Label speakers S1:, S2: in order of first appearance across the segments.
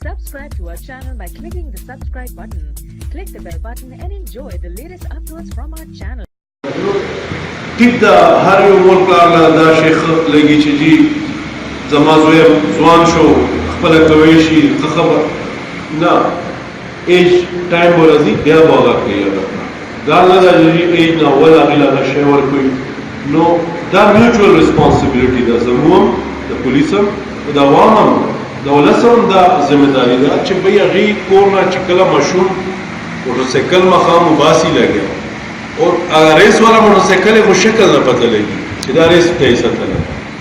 S1: Subscribe to our channel by clicking the subscribe button. Click the bell button and enjoy the latest uploads from our channel.
S2: ټیک دا هر you مول پلار له دا شیخ لګي چې جی زما زوی ځوان شو خپله کوی شي ښه خبر نه ایج ټایم به راځي بیا به هغه کوي دا نه ده چې ایج نه اول هغې له هغه شی ورکوي نو دا میوچوال ریسپانسبلیټي ده زموږ هم د پولیس هم د عوام هم د ولس هم دا ذمهداري ده چې بهی هغې کور نه چې کله ماشوم موټرسایکل مخام وباسي لګیا اور ریس والا موټرسایکل کو شکل نه پته لګي چې دا ریس ته یې ساتله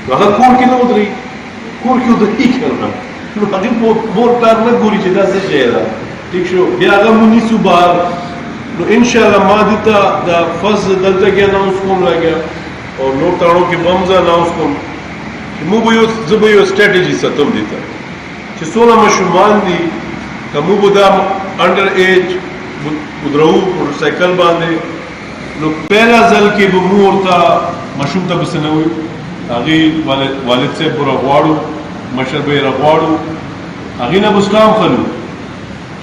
S2: نو هغه کور کې نه ودرېږي کور کې ودرېږي که نه نو هغې مور پلار نه ګوري چې دا څه شی ده ټیک شو بیا هغه مو نیسو بهر نو انشاءالله ما دې ته دا فرض دلته کې اناونس کوم لګیا او نور تاړو کې به هم زه اناونس کوم چې موږ به زه به یو سټریټجي ساتم دې ته چې څونه ماشومان دي که موږ به دا انډر ایج ودرو موټرسایکل باندې نو پہلا ځل کې به مو ورته ماشوم ته به څه نه وایي هغې والد صاحب به راغواړو مشر به یې راغواړو هغې نه به اسلام خلو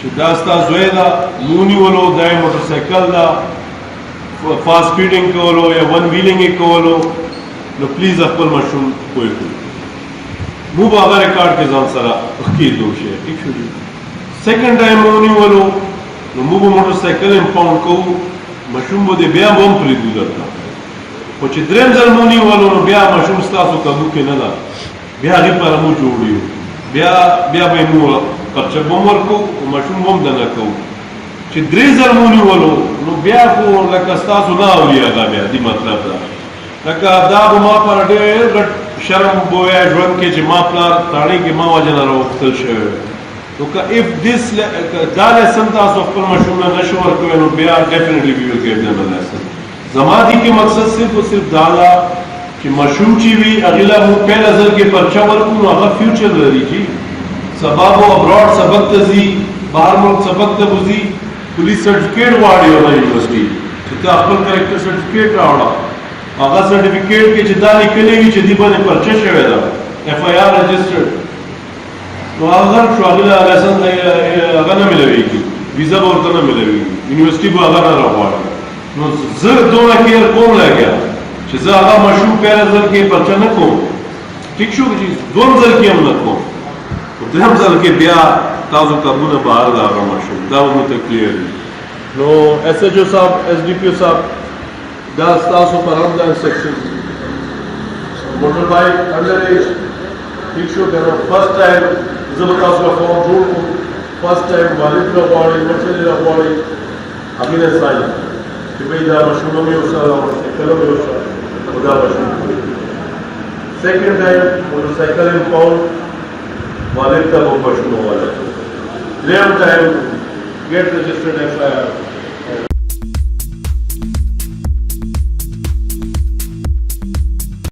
S2: چې دا ستا زوی ده مو ونیولو دا یې موټرسایکل ده فاسټ سپیډینګ کولو یا ون ویلینګ یې کولو نو پلیز خپل ماشوم پوه کړو مو به هغه ریکارډ کې ځان سره ښکېږدو شی ټیک شو سیکنډ ټایم مو ونیولو نو موږ به موټرسایکل امپاونډ کوو ماشوم به دې بیا به هم پرېږدو درته خو چې درېم ځل مو ونیولو نو بیا ماشوم ستاسو قابو کې نه ده بیا هغې لپاره مو جوړ یو بیا به یې مو پرچه به هم ورکوو او ماشوم به هم دننه کوو چې درې ځل مو ونیولو نو بیا خو لکه ستاسو نه اوري هغه بیا دې مطلب ده لکه دا به ما پر ډېر غټ شرم به وایه ژوند کې چې ما پلار تاڼۍ کې ما وجه نه راوختل شوی نو که اف دس دا لیسن تاسو خپل ماشوم نه نشو ورکوئ نو بیا ډیفینیټلی وی ول ګیو دم لیسن زما دې کې مقصد صرف او صرف دا ده چې ماشوم چې وي هغې له موږ پهله ځل کې پرچه ورکړو نو هغه فیوچر لري چې سبا به ابراډ سبق ته ځي بهر ملک سبق ته به ځي پولیس سرټیفکیټ غواړي هغه یونیورسټي چې ته خپل کرکټر سرټیفکیټ راوړه هغه سرټیفکیټ کې چې دا لیکلی وي چې دې باندې پرچه شوې ده اف آی آر رجسټرډ نو هغه شو هغې له لایسنس هغه نه میلاویږي ویزا به ورته نه میلاویږي یونیورسټي به هغه نه راغواړي نو زه دونه کیر کوم لګیا چې زه هغه ماشوم پهله ځل کې پرچه نه کوم ټیک شو چې دوم ځل کې هم نه کوم درېم ځل کې بیا تاسو قابونه بهر د هغه ماشوم دا به مو ته کلیر وي نو ایس ایچ او صاحب ایس ډي پي او صاحب دا ستاسو پر هم دا انسټرکشن موټر بایک انډر ایج ٹھیک شو که نو فرسٹ ټایم زه به تاسو له فارم جوړ کړم فرسٹ ټایم والد راغواړي مشر یې راغواړي هغې نه ساین چې بهی دا ماشوم هم یو سره موټرسایکل هم یو سره خو دا ماشوم سیکنډ ټایم موټرسایکل امپاونډ والد ته به ماشوم حواله درېیم ټایم ګیټ رجسټرډ ایف آی آر